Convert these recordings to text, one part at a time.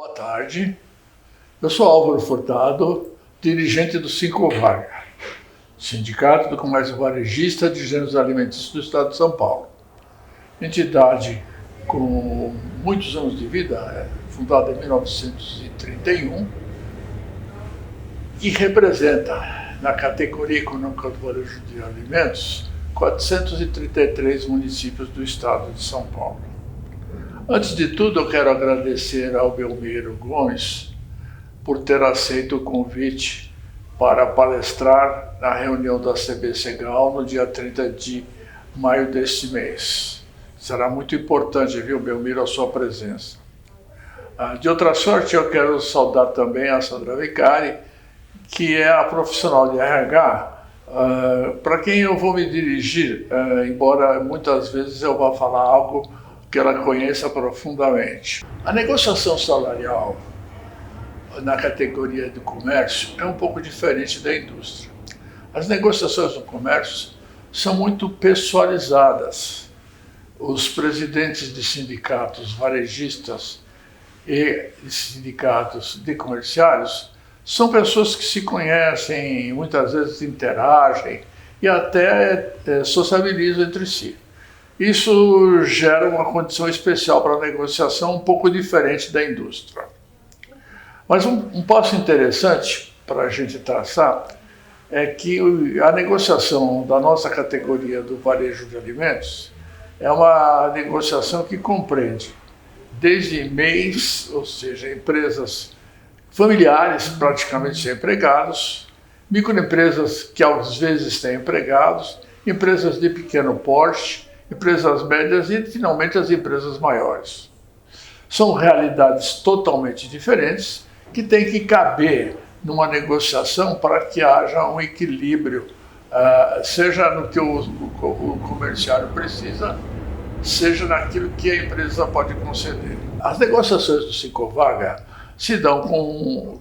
Boa tarde, eu sou Álvaro Furtado, dirigente do Sincovag, Sindicato do Comércio Varejista de Gêneros Alimentícios do Estado de São Paulo. Entidade com muitos anos de vida, fundada em 1931, que representa, na categoria econômica do varejo de alimentos, 433 municípios do Estado de São Paulo. Antes de tudo, eu quero agradecer ao Belmiro Gomes por ter aceito o convite para palestrar na reunião da CB-CEGAL no dia 30 de maio deste mês. Será muito importante, viu, Belmiro, a sua presença. De outra sorte, eu quero saudar também a Sandra Vicari, que é a profissional de RH, para quem eu vou me dirigir, embora muitas vezes eu vá falar algo que ela conheça profundamente. A negociação salarial na categoria do comércio é um pouco diferente da indústria. As negociações no comércio são muito pessoalizadas. Os presidentes de sindicatos varejistas e sindicatos de comerciários são pessoas que se conhecem, muitas vezes interagem e até sociabilizam entre si. Isso gera uma condição especial para a negociação um pouco diferente da indústria. Mas um passo interessante para a gente traçar é que a negociação da nossa categoria do varejo de alimentos é uma negociação que compreende desde MEIs, ou seja, empresas familiares praticamente sem empregados, microempresas que às vezes têm empregados, empresas de pequeno porte, empresas médias e, finalmente, as empresas maiores. São realidades totalmente diferentes que têm que caber numa negociação para que haja um equilíbrio, seja no que o comerciário precisa, seja naquilo que a empresa pode conceder. As negociações do Sincovag se dão com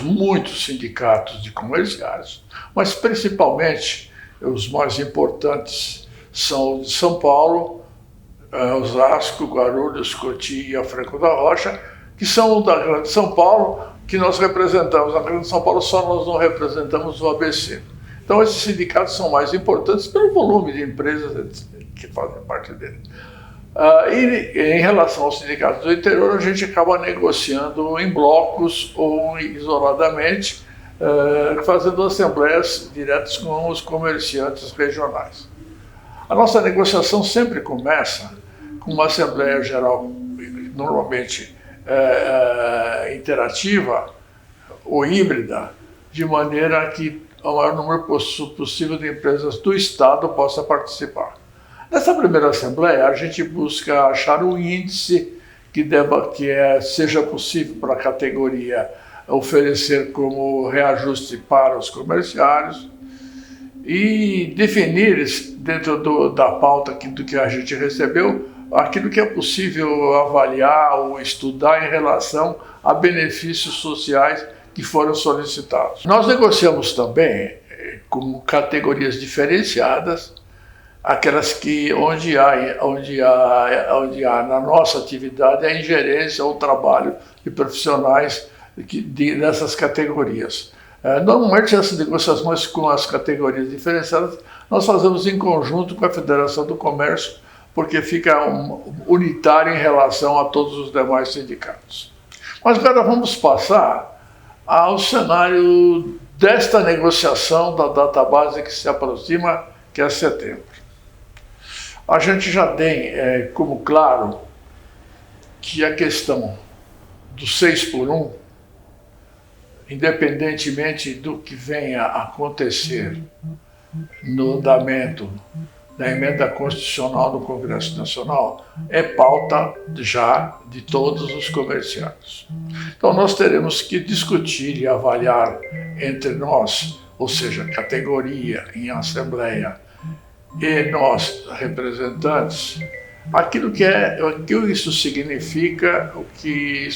muitos sindicatos de comerciários, mas principalmente os mais importantes são o de São Paulo, Osasco, Guarulhos, Cotia e a Franco da Rocha, que são da Grande São Paulo, que nós representamos. Na Grande São Paulo só nós não representamos o ABC. Então esses sindicatos são mais importantes pelo volume de empresas que fazem parte dele. E em relação aos sindicatos do interior, a gente acaba negociando em blocos ou isoladamente, fazendo assembleias diretas com os comerciantes regionais. A nossa negociação sempre começa com uma assembleia geral, normalmente interativa ou híbrida, de maneira que o maior número possível de empresas do Estado possa participar. Nessa primeira assembleia, a gente busca achar um índice que seja possível para a categoria oferecer como reajuste para os comerciários e definir, dentro da pauta do que a gente recebeu, aquilo que é possível avaliar ou estudar em relação a benefícios sociais que foram solicitados. Nós negociamos também com categorias diferenciadas, aquelas onde há na nossa atividade a ingerência ou trabalho de profissionais nessas categorias. Normalmente essas negociações com as categorias diferenciadas nós fazemos em conjunto com a Federação do Comércio, porque fica unitário em relação a todos os demais sindicatos. Mas agora vamos passar ao cenário desta negociação da database que se aproxima, que é setembro. A gente já tem como claro que a questão do 6x1, independentemente do que venha a acontecer no andamento da emenda constitucional do Congresso Nacional, é pauta já de todos os comerciários. Então nós teremos que discutir e avaliar entre nós, ou seja, categoria em assembleia, e nós, representantes, aquilo que isso significa, o que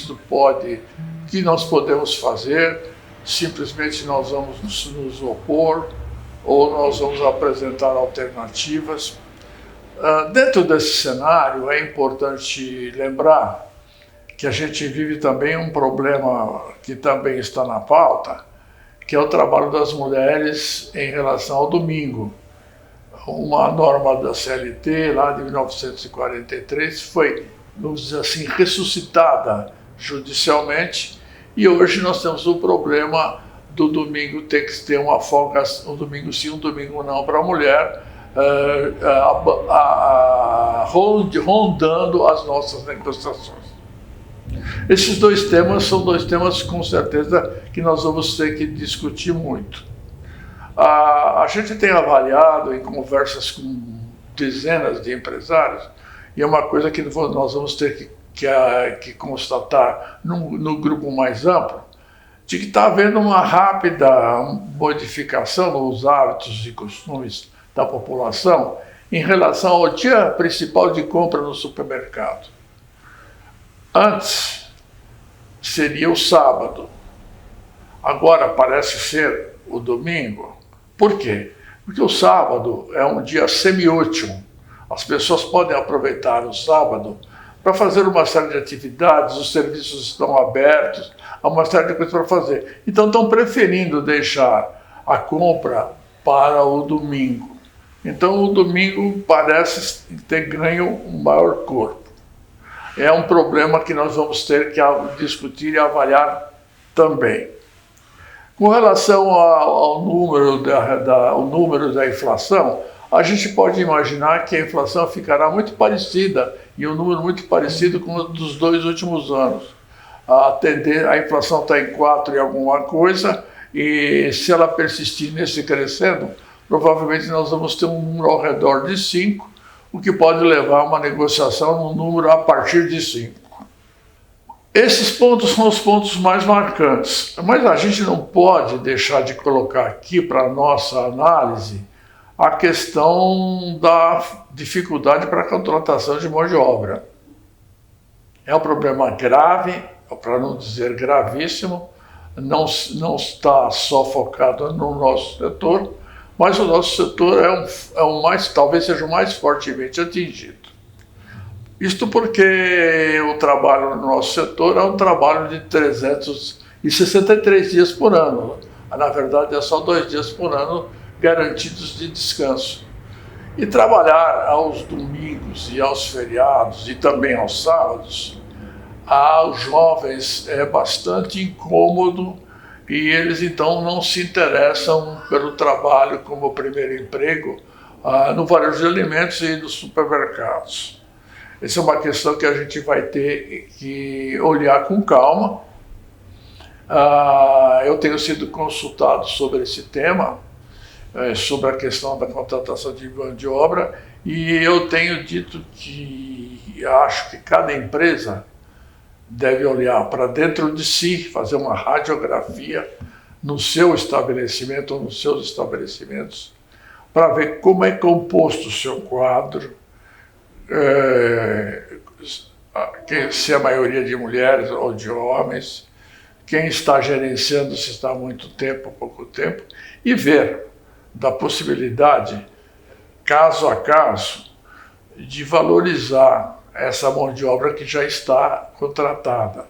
nós podemos fazer, simplesmente nós vamos nos opor, ou nós vamos apresentar alternativas. Dentro desse cenário, é importante lembrar que a gente vive também um problema que também está na pauta, que é o trabalho das mulheres em relação ao domingo. Uma norma da CLT, lá de 1943, foi, vamos dizer assim, ressuscitada judicialmente, e hoje nós temos o problema do domingo ter que ter uma folga, um domingo sim, um domingo não para a mulher, rondando as nossas negociações. Esses dois temas são dois temas, com certeza, que nós vamos ter que discutir muito. A gente tem avaliado em conversas com dezenas de empresários, e é uma coisa que nós vamos ter que constatar no grupo mais amplo, de que está havendo uma rápida modificação nos hábitos e costumes da população em relação ao dia principal de compra no supermercado. Antes seria o sábado, agora parece ser o domingo. Por quê? Porque o sábado é um dia semiútil. As pessoas podem aproveitar o sábado para fazer uma série de atividades, os serviços estão abertos, há uma série de coisas para fazer. Então estão preferindo deixar a compra para o domingo. Então o domingo parece ter ganho um maior corpo. É um problema que nós vamos ter que discutir e avaliar também. Com relação ao número da inflação, a gente pode imaginar que a inflação ficará muito parecida, e um número muito parecido com o dos 2 últimos anos. A inflação está em 4 e alguma coisa, e se ela persistir nesse crescendo, provavelmente nós vamos ter um número ao redor de 5, o que pode levar a uma negociação num número a partir de 5. Esses pontos são os pontos mais marcantes, mas a gente não pode deixar de colocar aqui para a nossa análise a questão da dificuldade para a contratação de mão de obra. É um problema grave, para não dizer gravíssimo, não está só focado no nosso setor, mas o nosso setor talvez seja o mais fortemente atingido. Isto porque o trabalho no nosso setor é um trabalho de 363 dias por ano. Na verdade, é só 2 dias por ano garantidos de descanso. E trabalhar aos domingos e aos feriados e também aos sábados, aos jovens é bastante incômodo, e eles então não se interessam pelo trabalho como primeiro emprego no varejo de alimentos e nos supermercados. Essa é uma questão que a gente vai ter que olhar com calma. Eu tenho sido consultado sobre esse tema, sobre a questão da contratação de mão de obra, e eu tenho dito que acho que cada empresa deve olhar para dentro de si, fazer uma radiografia no seu estabelecimento ou nos seus estabelecimentos, para ver como é composto o seu quadro, se é a maioria de mulheres ou de homens, quem está gerenciando, se está há muito tempo ou pouco tempo, e ver da possibilidade, caso a caso, de valorizar essa mão de obra que já está contratada,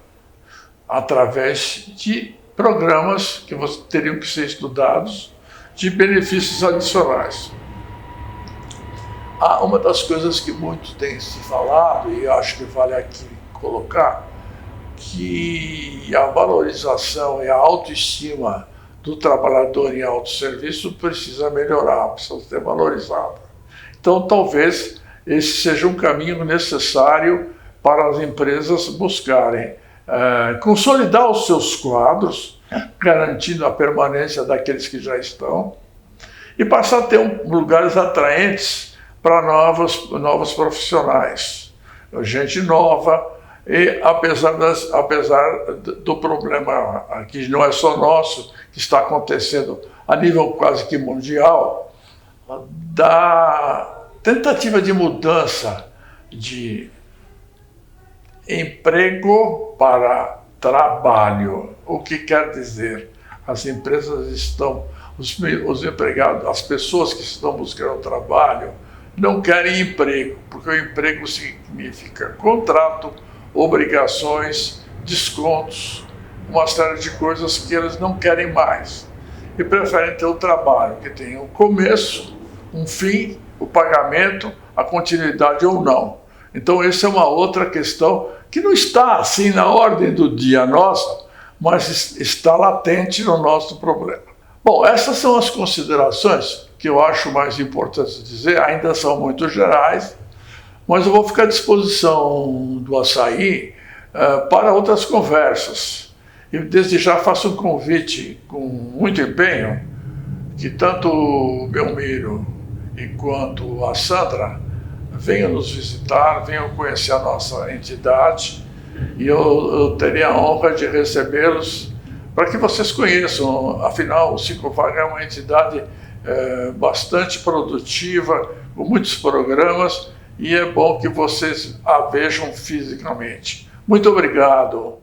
através de programas que teriam que ser estudados, de benefícios adicionais. Uma das coisas que muito tem se falado, e acho que vale aqui colocar, que a valorização e a autoestima do trabalhador em autosserviço precisa melhorar, precisa ser valorizada. Então, talvez esse seja um caminho necessário para as empresas buscarem consolidar os seus quadros, garantindo a permanência daqueles que já estão, e passar a ter lugares atraentes para novos profissionais, gente nova. E apesar do problema que não é só nosso, que está acontecendo a nível quase que mundial, da tentativa de mudança de emprego para trabalho. O que quer dizer? As empresas estão, os empregados, as pessoas que estão buscando trabalho, não querem emprego, porque o emprego significa contrato, obrigações, descontos, uma série de coisas que eles não querem mais e preferem ter o trabalho que tem um começo, um fim, o pagamento, a continuidade ou não. Então essa é uma outra questão que não está assim na ordem do dia nossa, mas está latente no nosso problema. Bom, essas são as considerações que eu acho mais importantes dizer, ainda são muito gerais, mas eu vou ficar à disposição do Açaí para outras conversas. E desde já faço um convite com muito empenho que tanto o Belmiro quanto a Sandra venham nos visitar, venham conhecer a nossa entidade e eu terei a honra de recebê-los para que vocês conheçam. Afinal, o Cinco Vagas é uma entidade bastante produtiva, com muitos programas, e é bom que vocês a vejam fisicamente. Muito obrigado.